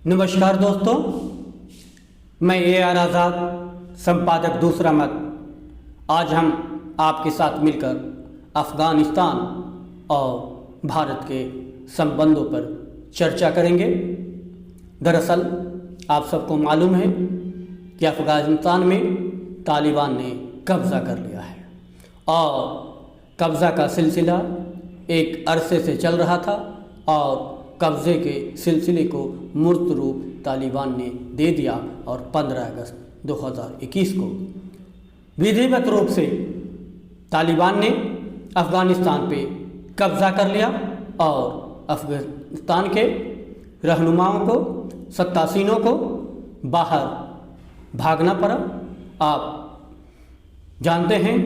नमस्कार दोस्तों, मैं ए.आर. आज़ाद, संपादक दूसरा मत। आज हम आपके साथ मिलकर अफ़गानिस्तान और भारत के संबंधों पर चर्चा करेंगे। दरअसल आप सबको मालूम है कि अफ़गानिस्तान में तालिबान ने कब्ज़ा कर लिया है और कब्ज़ा का सिलसिला एक अरसे से चल रहा था और कब्ज़े के सिलसिले को मूर्त रूप तालिबान ने दे दिया और 15 अगस्त 2021 को विधिवत रूप से तालिबान ने अफ़गानिस्तान पे कब्ज़ा कर लिया और अफ़गानिस्तान के रहनुमाओं को, सत्तासीनों को बाहर भागना पड़ा। आप जानते हैं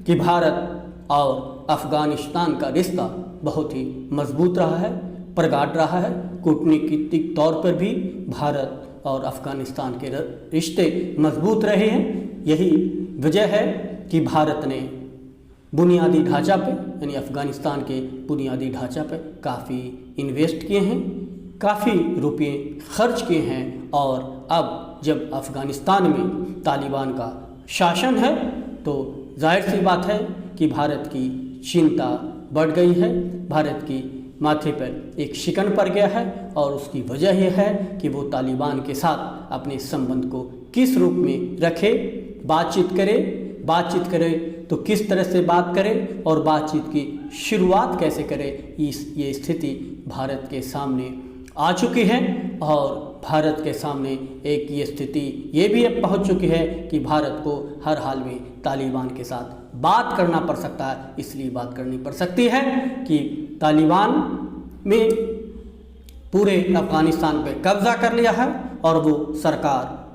कि भारत और अफ़गानिस्तान का रिश्ता बहुत ही मजबूत रहा है, प्रगाढ़ रहा है। कूटनीतिक तौर पर भी भारत और अफ़गानिस्तान के रिश्ते मजबूत रहे हैं। यही वजह है कि भारत ने बुनियादी ढांचा पे यानी अफ़गानिस्तान के बुनियादी ढांचा पे काफ़ी इन्वेस्ट किए हैं, काफ़ी रुपये खर्च किए हैं और अब जब अफ़गानिस्तान में तालिबान का शासन है तो जाहिर सी बात है कि भारत की चिंता बढ़ गई है। भारत की माथे पर एक शिकन पड़ गया है और उसकी वजह यह है कि वो तालिबान के साथ अपने संबंध को किस रूप में रखे, बातचीत करे तो किस तरह से बात करे और बातचीत की शुरुआत कैसे करे। ये स्थिति भारत के सामने आ चुकी है और भारत के सामने एक ये स्थिति ये भी अब पहुंच चुकी है कि भारत को हर हाल में तालिबान के साथ बात करना पड़ सकता है। इसलिए बात करनी पड़ सकती है कि तालिबान में पूरे अफ़गानिस्तान पे कब्ज़ा कर लिया है और वो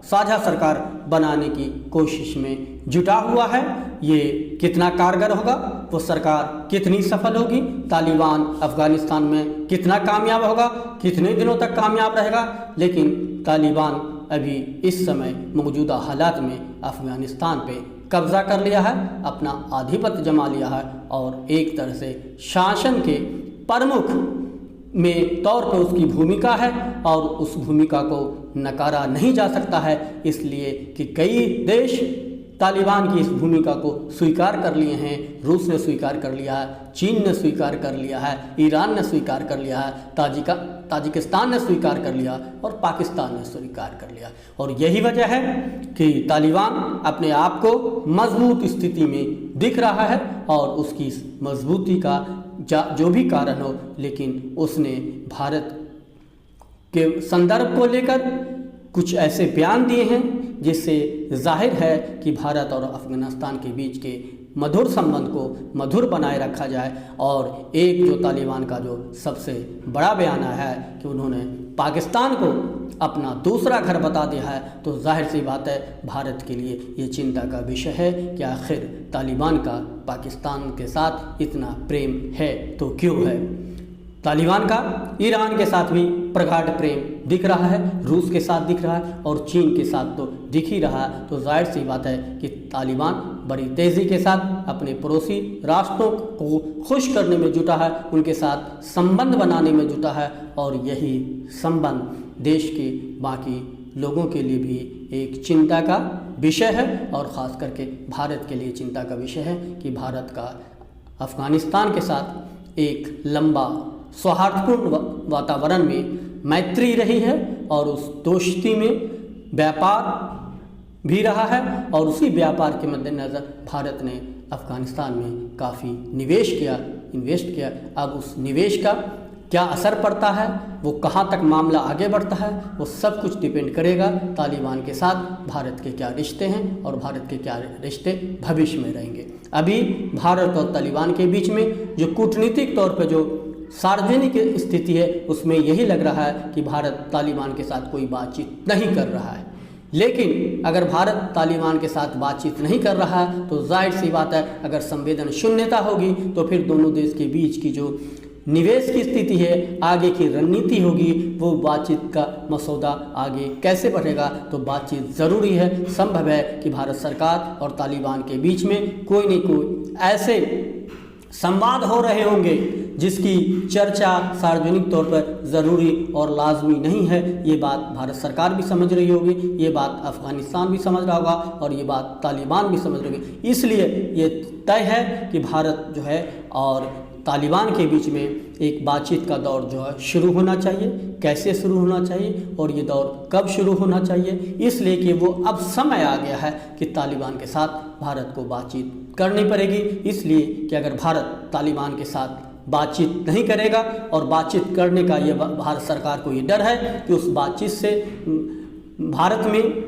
साझा सरकार बनाने की कोशिश में जुटा हुआ है। ये कितना कारगर होगा, वो सरकार कितनी सफल होगी, तालिबान अफ़गानिस्तान में कितना कामयाब होगा, कितने दिनों तक कामयाब रहेगा। लेकिन तालिबान अभी इस समय मौजूदा हालात में अफ़गानिस्तान पे कब्ज़ा कर लिया है, अपना आधिपत्य जमा लिया है और एक तरह से शासन के प्रमुख में तौर पर उसकी भूमिका है और उस भूमिका को नकारा नहीं जा सकता है, इसलिए कि कई देश तालिबान की इस भूमिका को स्वीकार कर लिए हैं। रूस ने स्वीकार कर लिया है, चीन ने स्वीकार कर लिया है, ईरान ने स्वीकार कर लिया है, ताजिकिस्तान ने स्वीकार कर लिया और पाकिस्तान ने स्वीकार कर लिया। और यही वजह है कि तालिबान अपने आप को मजबूत स्थिति में दिख रहा है और उसकी मजबूती का जो भी कारण हो, लेकिन उसने भारत के संदर्भ को लेकर कुछ ऐसे बयान दिए हैं जिससे जाहिर है कि भारत और अफ़गानिस्तान के बीच के मधुर संबंध को मधुर बनाए रखा जाए। और एक जो तालिबान का जो सबसे बड़ा बयान आया है कि उन्होंने पाकिस्तान को अपना दूसरा घर बता दिया है, तो जाहिर सी बात है भारत के लिए ये चिंता का विषय है कि आखिर तालिबान का पाकिस्तान के साथ इतना प्रेम है तो क्यों है। तालिबान का ईरान के साथ भी प्रगाढ़ प्रेम दिख रहा है, रूस के साथ दिख रहा है और चीन के साथ तो दिख ही रहा है। तो जाहिर सी बात है कि तालिबान बड़ी तेज़ी के साथ अपने पड़ोसी राष्ट्रों को खुश करने में जुटा है, उनके साथ संबंध बनाने में जुटा है और यही संबंध देश के बाकी लोगों के लिए भी एक चिंता का विषय है और ख़ास करके भारत के लिए चिंता का विषय है कि भारत का अफ़गानिस्तान के साथ एक लंबा सौहार्दपूर्ण वातावरण में मैत्री रही है और उस दोस्ती में व्यापार भी रहा है और उसी व्यापार के मद्देनज़र भारत ने अफ़गानिस्तान में काफ़ी इन्वेस्ट किया। अब उस निवेश का क्या असर पड़ता है, वो कहाँ तक मामला आगे बढ़ता है, वो सब कुछ डिपेंड करेगा तालिबान के साथ भारत के क्या रिश्ते हैं और भारत के क्या रिश्ते भविष्य में रहेंगे। अभी भारत और तालिबान के बीच में जो कूटनीतिक तौर पर जो सार्वजनिक स्थिति है उसमें यही लग रहा है कि भारत तालिबान के साथ कोई बातचीत नहीं कर रहा है। लेकिन अगर भारत तालिबान के साथ बातचीत नहीं कर रहा है तो जाहिर सी बात है अगर संवेदन शून्यता होगी तो फिर दोनों देश के बीच की जो निवेश की स्थिति है, आगे की रणनीति होगी, वो बातचीत का मसौदा आगे कैसे बढ़ेगा। तो बातचीत ज़रूरी है। संभव है कि भारत सरकार और तालिबान के बीच में कोई न कोई ऐसे संवाद हो रहे होंगे जिसकी चर्चा सार्वजनिक तौर पर ज़रूरी और लाजमी नहीं है। ये बात भारत सरकार भी समझ रही होगी, ये बात अफ़गानिस्तान भी समझ रहा होगा और ये बात तालिबान भी समझ रही होगी। इसलिए ये तय है कि भारत जो है और तालिबान के बीच में एक बातचीत का दौर जो है शुरू होना चाहिए। कैसे शुरू होना चाहिए और ये दौर कब शुरू होना चाहिए? इसलिए कि वो अब समय आ गया है कि तालिबान के साथ भारत को बातचीत करनी पड़ेगी। इसलिए कि अगर भारत तालिबान के साथ बातचीत नहीं करेगा और बातचीत करने का ये भारत सरकार को ये डर है कि उस बातचीत से भारत में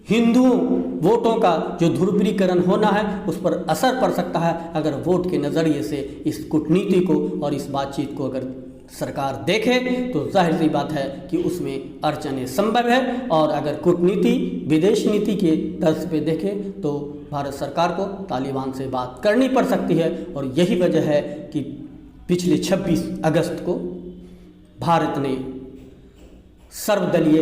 हिंदुओं वोटों का जो ध्रुवीकरण होना है उस पर असर पड़ सकता है। अगर वोट के नज़रिए से इस कूटनीति को और इस बातचीत को अगर सरकार देखे तो जाहिर सी बात है कि उसमें अड़चनें संभव है। और अगर कूटनीति विदेश नीति के तर्ज पे देखे तो भारत सरकार को तालिबान से बात करनी पड़ सकती है। और यही वजह है कि पिछले 26 अगस्त को भारत ने सर्वदलीय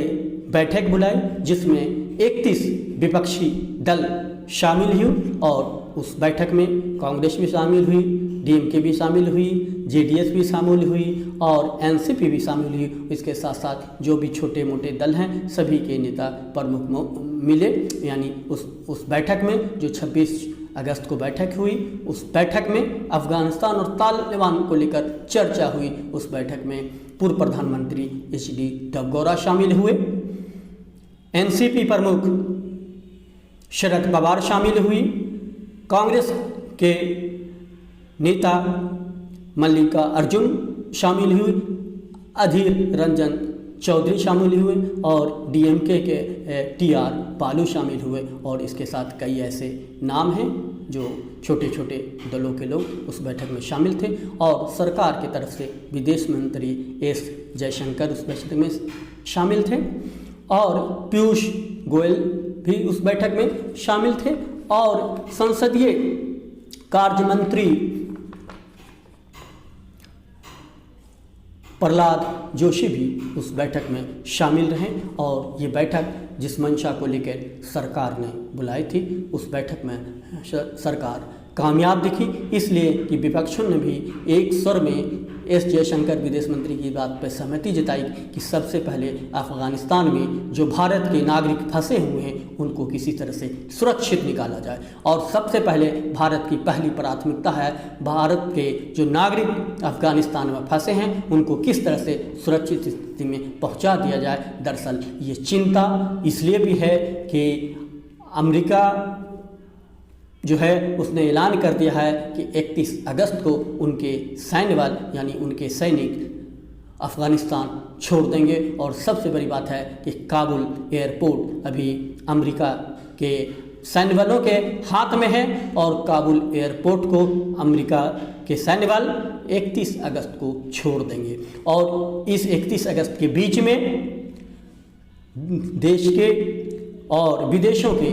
बैठक बुलाई जिसमें 31 विपक्षी दल शामिल हुए और उस बैठक में कांग्रेस भी शामिल हुई, डीएमके भी शामिल हुई, जेडीएस भी शामिल हुई और एनसीपी भी शामिल हुई। इसके साथ साथ जो भी छोटे मोटे दल हैं सभी के नेता प्रमुख मिले। यानी उस बैठक में जो 26 अगस्त को बैठक हुई, उस बैठक में अफ़गानिस्तान और तालिबान को लेकर चर्चा हुई। उस बैठक में पूर्व प्रधानमंत्री HD देवेगौड़ा शामिल हुए, एनसीपी प्रमुख शरद पवार शामिल हुई, कांग्रेस के नेता मल्लिका अर्जुन शामिल हुई, अधीर रंजन चौधरी शामिल हुए और डीएमके के TR बालू शामिल हुए। और इसके साथ कई ऐसे नाम हैं जो छोटे छोटे दलों के लोग उस बैठक में शामिल थे। और सरकार की तरफ से विदेश मंत्री S जयशंकर उस बैठक में शामिल थे और पीयूष गोयल भी उस बैठक में शामिल थे और संसदीय कार्य मंत्री प्रहलाद जोशी भी उस बैठक में शामिल रहे। और ये बैठक जिस मंशा को लेकर सरकार ने बुलाई थी उस बैठक में सरकार कामयाब दिखी, इसलिए कि विपक्षों ने भी एक स्वर में S जयशंकर विदेश मंत्री की बात पर सहमति जताई कि सबसे पहले अफ़गानिस्तान में जो भारत के नागरिक फंसे हुए हैं उनको किसी तरह से सुरक्षित निकाला जाए। और सबसे पहले भारत की पहली प्राथमिकता है भारत के जो नागरिक अफ़गानिस्तान में फंसे हैं उनको किस तरह से सुरक्षित स्थिति में पहुंचा दिया जाए। दरअसल ये चिंता इसलिए भी है कि अमेरिका जो है उसने ऐलान कर दिया है कि 31 अगस्त को उनके सैन्य बल यानी उनके सैनिक अफ़गानिस्तान छोड़ देंगे। और सबसे बड़ी बात है कि काबुल एयरपोर्ट अभी अमेरिका के सैन्य बलों के हाथ में है और काबुल एयरपोर्ट को अमेरिका के सैन्य बल 31 अगस्त को छोड़ देंगे। और इस 31 अगस्त के बीच में देश के और विदेशों के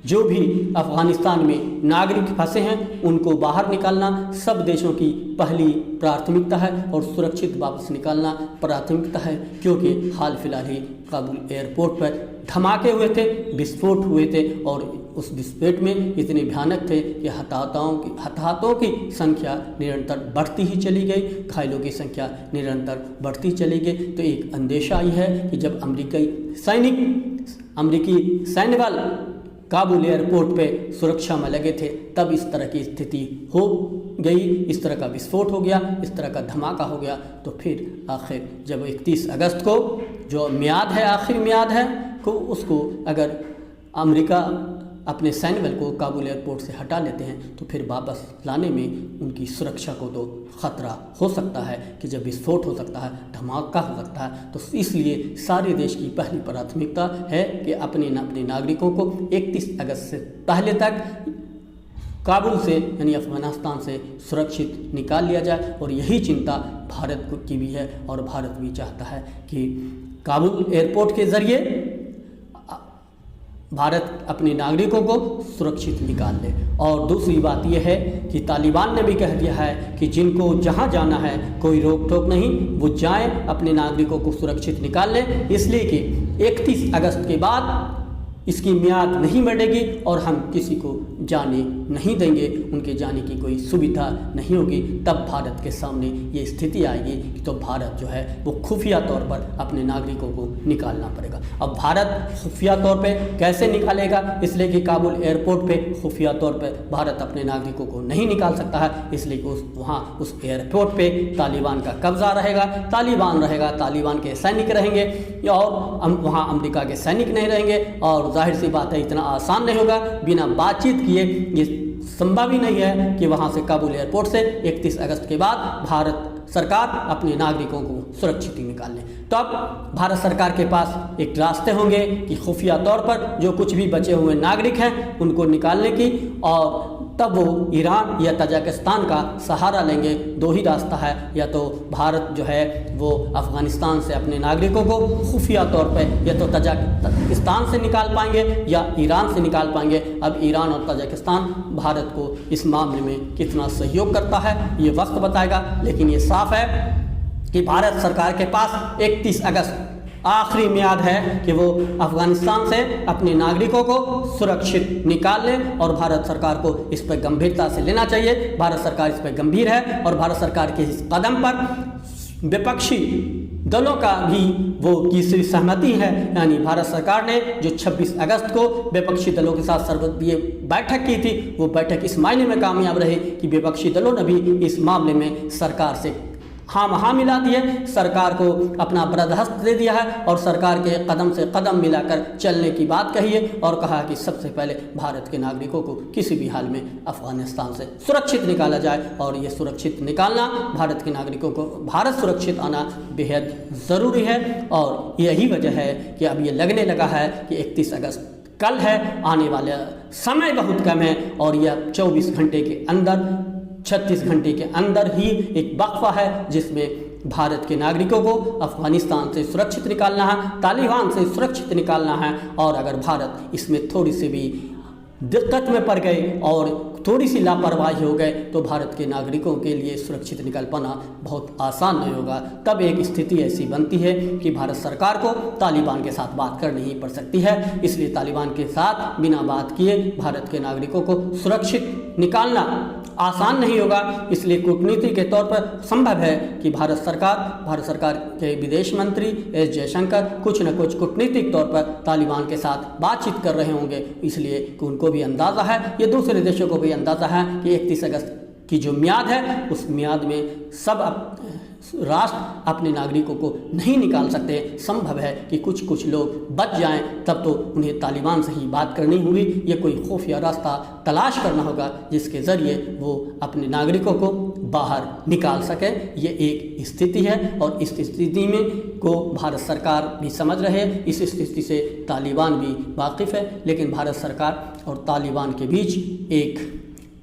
जो भी अफ़गानिस्तान में नागरिक फंसे हैं उनको बाहर निकालना सब देशों की पहली प्राथमिकता है और सुरक्षित वापस निकालना प्राथमिकता है। क्योंकि हाल फिलहाल ही काबुल एयरपोर्ट पर धमाके हुए थे, विस्फोट हुए थे और उस विस्फोट में इतने भयानक थे कि हताहतों की संख्या निरंतर बढ़ती ही चली गई, घायलों की संख्या निरंतर बढ़ती चली गई। तो एक अंदेशा ये है कि जब अमेरिकी सैन्य बल काबुल एयरपोर्ट पे सुरक्षा में लगे थे तब इस तरह की स्थिति हो गई, इस तरह का विस्फोट हो गया, इस तरह का धमाका हो गया। तो फिर आखिर जब 31 अगस्त को जो मियाद है, आखिरी मियाद है को उसको अगर अमेरिका अपने सैन्य बल को काबुल एयरपोर्ट से हटा लेते हैं तो फिर वापस लाने में उनकी सुरक्षा को तो ख़तरा हो सकता है कि जब विस्फोट हो सकता है, धमाका हो सकता है। तो इसलिए सारे देश की पहली प्राथमिकता है कि अपने नागरिकों को 31 अगस्त से पहले तक काबुल से यानी अफ़गानिस्तान से सुरक्षित निकाल लिया जाए। और यही चिंता भारत की भी है और भारत भी चाहता है कि काबुल एयरपोर्ट के ज़रिए भारत अपने नागरिकों को सुरक्षित निकाल ले। और दूसरी बात यह है कि तालिबान ने भी कह दिया है कि जिनको जहां जाना है कोई रोक टोक नहीं, वो जाएं, अपने नागरिकों को सुरक्षित निकाल ले। इसलिए कि 31 अगस्त के बाद इसकी मियाद नहीं बढ़ेगी और हम किसी को जाने नहीं देंगे, उनके जाने की कोई सुविधा नहीं होगी, तब भारत के सामने ये स्थिति आएगी कि तो भारत जो है वो खुफिया तौर पर अपने नागरिकों को निकालना पड़ेगा। अब भारत खुफिया तौर पे कैसे निकालेगा, इसलिए कि काबुल एयरपोर्ट पे खुफिया तौर पे भारत अपने नागरिकों को नहीं निकाल सकता है, इसलिए कि उस एयरपोर्ट पे तालिबान का कब्जा रहेगा, तालिबान रहेगा, तालिबान के सैनिक रहेंगे और वहाँ अमेरिका के सैनिक नहीं रहेंगे। और जाहिर सी बात है इतना आसान नहीं होगा, बिना बातचीत किए ये संभव ही नहीं है कि वहाँ से काबुल एयरपोर्ट से 31 अगस्त के बाद भारत सरकार अपने नागरिकों को सुरक्षित निकाल ले। तो अब भारत सरकार के पास एक रास्ते होंगे कि खुफिया तौर पर जो कुछ भी बचे हुए नागरिक हैं उनको निकालने की, और तब वो ईरान या तजाकिस्तान का सहारा लेंगे। दो ही रास्ता है, या तो भारत जो है वो अफ़गानिस्तान से अपने नागरिकों को खुफिया तौर पे या तो तजाकिस्तान से निकाल पाएंगे या ईरान से निकाल पाएंगे। अब ईरान और तजाकिस्तान भारत को इस मामले में कितना सहयोग करता है ये वक्त बताएगा, लेकिन ये साफ है कि भारत सरकार के पास 31 अगस्त आखिरी म्याद है कि वो अफगानिस्तान से अपने नागरिकों को सुरक्षित निकाल ले, और भारत सरकार को इस पर गंभीरता से लेना चाहिए। भारत सरकार इस पर गंभीर है और भारत सरकार के इस कदम पर विपक्षी दलों का भी वो तीसरी सहमति है। यानी भारत सरकार ने जो 26 अगस्त को विपक्षी दलों के साथ सर्वदलीय बैठक की थी, वो बैठक इस मायने में कामयाब रही कि विपक्षी दलों ने भी इस मामले में सरकार से हाँ मिला दिए, सरकार को अपना बरदहस्त दे दिया है और सरकार के कदम से कदम मिलाकर चलने की बात कही है, और कहा कि सबसे पहले भारत के नागरिकों को किसी भी हाल में अफगानिस्तान से सुरक्षित निकाला जाए, और ये सुरक्षित निकालना, भारत के नागरिकों को भारत सुरक्षित आना बेहद ज़रूरी है। और यही वजह है कि अब ये लगने लगा है कि 31 अगस्त कल है, आने वाला समय बहुत कम है, और यह 24 घंटे के अंदर 36 घंटे के अंदर ही एक वक्फा है जिसमें भारत के नागरिकों को अफगानिस्तान से सुरक्षित निकालना है, तालिबान से सुरक्षित निकालना है। और अगर भारत इसमें थोड़ी सी भी दिक्कत में पड़ गए और थोड़ी सी लापरवाही हो गए तो भारत के नागरिकों के लिए सुरक्षित निकल पाना बहुत आसान नहीं होगा। तब एक स्थिति ऐसी बनती है कि भारत सरकार को तालिबान के साथ बात करनी ही पड़ सकती है। इसलिए तालिबान के साथ बिना बात किए भारत के नागरिकों को सुरक्षित निकालना आसान नहीं होगा। इसलिए कूटनीति के तौर पर संभव है कि भारत सरकार के विदेश मंत्री एस जयशंकर कुछ न कुछ कूटनीतिक तौर पर तालिबान के साथ बातचीत कर रहे होंगे, इसलिए कि उनको भी अंदाज़ा है, ये दूसरे देशों को भी अंदाज़ा है कि 31 अगस्त की जो म्याद है उस म्याद में सब राष्ट्र अपने नागरिकों को नहीं निकाल सकते। संभव है कि कुछ लोग बच जाएं, तब तो उन्हें तालिबान से ही बात करनी होगी, ये कोई खुफिया रास्ता तलाश करना होगा जिसके ज़रिए वो अपने नागरिकों को बाहर निकाल सके। ये एक स्थिति है और इस स्थिति में को भारत सरकार भी समझ रहे, इस स्थिति से तालिबान भी वाकिफ़ है। लेकिन भारत सरकार और तालिबान के बीच एक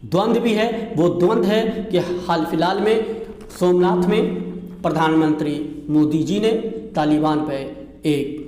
द्वंद्व भी है। वो द्वंद्व है कि हाल फिलहाल में सोमनाथ में प्रधानमंत्री मोदी जी ने तालिबान पर एक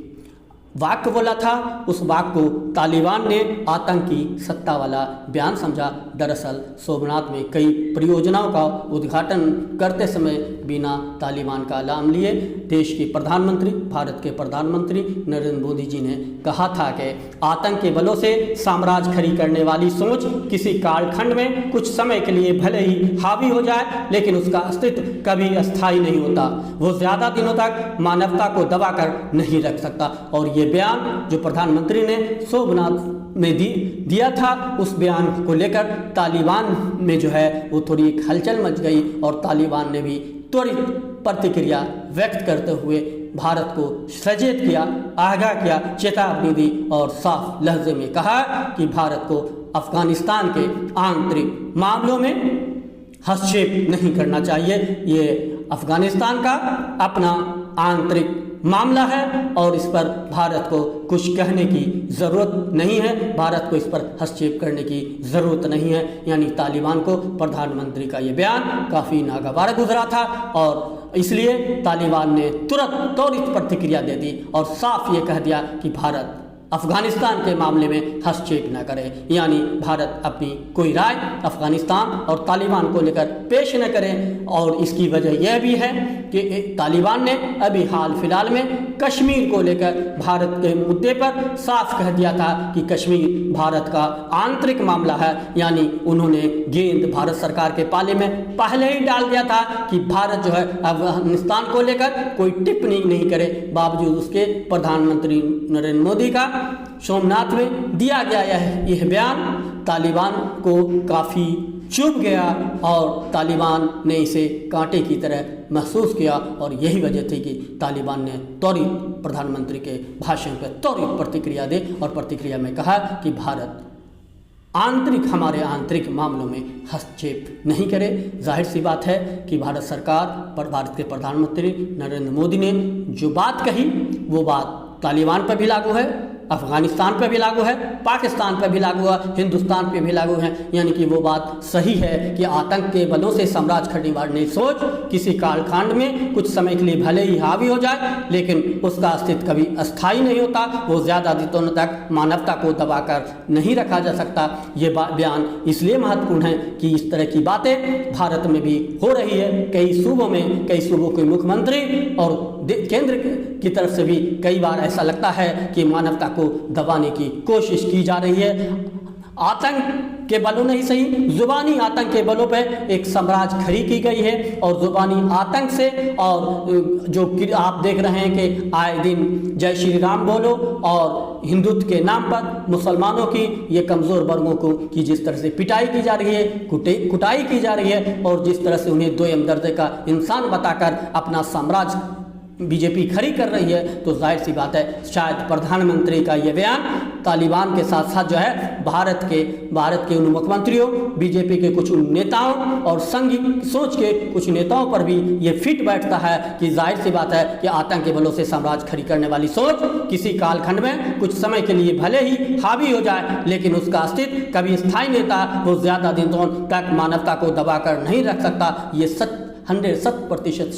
वाक्य बोला था, उस वाक्य को तालिबान ने आतंकी सत्ता वाला बयान समझा। दरअसल सोमनाथ में कई परियोजनाओं का उद्घाटन करते समय बिना तालिबान का नाम लिए देश के प्रधानमंत्री, भारत के प्रधानमंत्री नरेंद्र मोदी जी ने कहा था कि आतंक के बलों से साम्राज्य खड़ी करने वाली सोच किसी कालखंड में कुछ समय के लिए भले ही हावी हो जाए, लेकिन उसका अस्तित्व कभी अस्थायी नहीं होता। वो ज़्यादा दिनों तक मानवता को दबा कर नहीं रख सकता। और ये बयान जो प्रधानमंत्री ने सोमनाथ में दिया था, उस बयान को लेकर तालिबान में जो है वो थोड़ी एक हलचल मच गई और तालिबान ने भी त्वरित प्रतिक्रिया व्यक्त करते हुए भारत को सचेत किया, आगाह किया, चेतावनी दी और साफ लहजे में कहा कि भारत को अफगानिस्तान के आंतरिक मामलों में हस्तक्षेप नहीं करना चाहिए। ये अफगानिस्तान का अपना आंतरिक मामला है और इस पर भारत को कुछ कहने की ज़रूरत नहीं है, भारत को इस पर हस्तक्षेप करने की ज़रूरत नहीं है। यानी तालिबान को प्रधानमंत्री का ये बयान काफ़ी नागवार गुजरा था और इसलिए तालिबान ने तुरंत त्वरित प्रतिक्रिया दे दी और साफ ये कह दिया कि भारत अफगानिस्तान के मामले में हस्तक्षेप न करे, यानी भारत अपनी कोई राय अफगानिस्तान और तालिबान को लेकर पेश न करे। और इसकी वजह यह भी है कि तालिबान ने अभी हाल फिलहाल में कश्मीर को लेकर भारत के मुद्दे पर साफ कह दिया था कि कश्मीर भारत का आंतरिक मामला है, यानी उन्होंने गेंद भारत सरकार के पाले में पहले ही डाल दिया था कि भारत जो है अफगानिस्तान को लेकर कोई टिप्पणी नहीं करे। बावजूद उसके प्रधानमंत्री नरेंद्र मोदी का सोमनाथ में दिया गया यह बयान तालिबान को काफ़ी चुभ गया और तालिबान ने इसे कांटे की तरह महसूस किया। और यही वजह थी कि तालिबान ने त्वरित प्रधानमंत्री के भाषण पर त्वरित प्रतिक्रिया दे और प्रतिक्रिया में कहा कि भारत हमारे आंतरिक मामलों में हस्तक्षेप नहीं करे। जाहिर सी बात है कि भारत सरकार भारत के प्रधानमंत्री नरेंद्र मोदी ने जो बात कही वो बात तालिबान पर भी लागू है, अफगानिस्तान पर भी लागू है, पाकिस्तान पर भी लागू है, हिंदुस्तान पर भी लागू है। यानी कि वो बात सही है कि आतंक के बलों से साम्राज्य खड़ी सोच किसी कालखंड में कुछ समय के लिए भले ही हावी हो जाए, लेकिन उसका अस्तित्व कभी अस्थायी नहीं होता। वो ज़्यादा दिनों तक मानवता को दबाकर नहीं रखा जा सकता। ये बयान इसलिए महत्वपूर्ण है कि इस तरह की बातें भारत में भी हो रही है। कई सूबों के मुख्यमंत्री और केंद्र की तरफ से भी कई बार ऐसा लगता है कि मानवता को दबाने की कोशिश की जा रही है। आतंक के बलों नहीं सही, जुबानी आतंक के बलों पर एक साम्राज्य खड़ी की गई है और जुबानी आतंक से और जो आप देख रहे हैं कि आए दिन जय श्री राम बोलो और हिंदुत्व के नाम पर मुसलमानों की ये कमज़ोर वर्गों को की जिस तरह से पिटाई की जा रही है, कुटाई की जा रही है और जिस तरह से उन्हें दोयम दर्जे का इंसान बताकर अपना साम्राज्य बीजेपी खड़ी कर रही है, तो जाहिर सी बात है शायद प्रधानमंत्री का ये बयान तालिबान के साथ साथ जो है भारत के उन मुख्यमंत्रियों, बीजेपी के कुछ उन नेताओं और संघी सोच के कुछ नेताओं पर भी ये फिट बैठता है कि जाहिर सी बात है कि आतंक के बलों से साम्राज्य खड़ी करने वाली सोच किसी कालखंड में कुछ समय के लिए भले ही हावी हो जाए, लेकिन उसका अस्तित्व कभी स्थायी नेता वो ज़्यादा दिनों तक मानवता को दबाकर नहीं रख सकता। ये 100%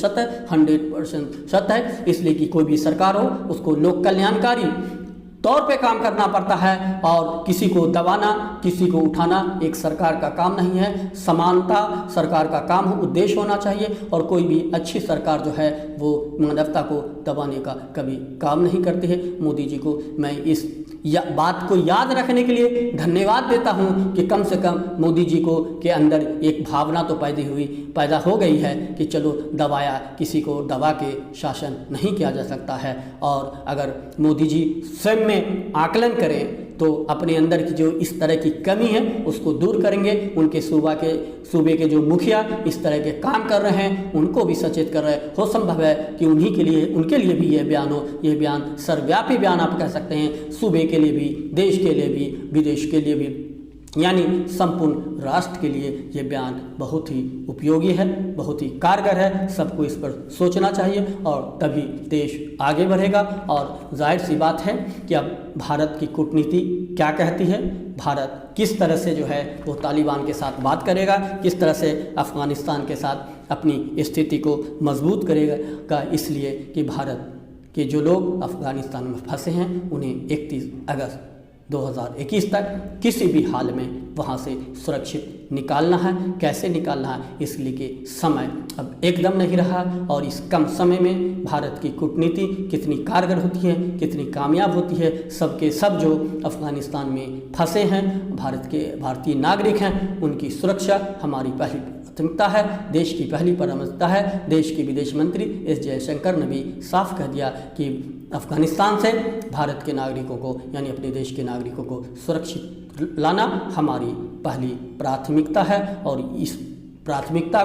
सत्य है। इसलिए कि कोई भी सरकार हो उसको लोक कल्याणकारी तौर पे काम करना पड़ता है और किसी को दबाना, किसी को उठाना एक सरकार का काम नहीं है। समानता सरकार का काम हो, उद्देश्य होना चाहिए और कोई भी अच्छी सरकार जो है वो मानवता को दबाने का कभी काम नहीं करती है। मोदी जी को मैं इस बात को याद रखने के लिए धन्यवाद देता हूं कि कम से कम मोदी जी को के अंदर एक भावना तो पैदा हो गई है कि चलो किसी को दबा के शासन नहीं किया जा सकता है। और अगर मोदी जी स्वयं में आकलन करें तो अपने अंदर की जो इस तरह की कमी है उसको दूर करेंगे। उनके सूबे के जो मुखिया इस तरह के काम कर रहे हैं उनको भी सचेत कर रहे हैं। हो संभव है कि उनके लिए भी यह बयान सर्वव्यापी बयान आप कह सकते हैं, सूबे के लिए भी, देश के लिए भी, विदेश के लिए भी, यानी संपूर्ण राष्ट्र के लिए ये बयान बहुत ही उपयोगी है, बहुत ही कारगर है। सबको इस पर सोचना चाहिए और तभी देश आगे बढ़ेगा। और जाहिर सी बात है कि अब भारत की कूटनीति क्या कहती है, भारत किस तरह से जो है वो तालिबान के साथ बात करेगा, किस तरह से अफ़गानिस्तान के साथ अपनी स्थिति को मजबूत करेगा। इसलिए कि भारत के जो लोग अफ़गानिस्तान में फंसे हैं उन्हें 31 अगस्त 2021 तक किसी भी हाल में वहाँ से सुरक्षित निकालना है। कैसे निकालना है इसलिए कि समय अब एकदम नहीं रहा और इस कम समय में भारत की कूटनीति कितनी कारगर होती है, कितनी कामयाब होती है। सबके सब जो अफ़गानिस्तान में फंसे हैं भारतीय नागरिक हैं, उनकी सुरक्षा हमारी पहली प्राथमिकता है, देश की पहली प्राथमिकता है। देश के विदेश मंत्री एस जयशंकर ने भी साफ कह दिया कि अफ़गानिस्तान से भारत के नागरिकों को यानी अपने देश के नागरिकों को सुरक्षित लाना हमारी पहली प्राथमिकता है और इस प्राथमिकता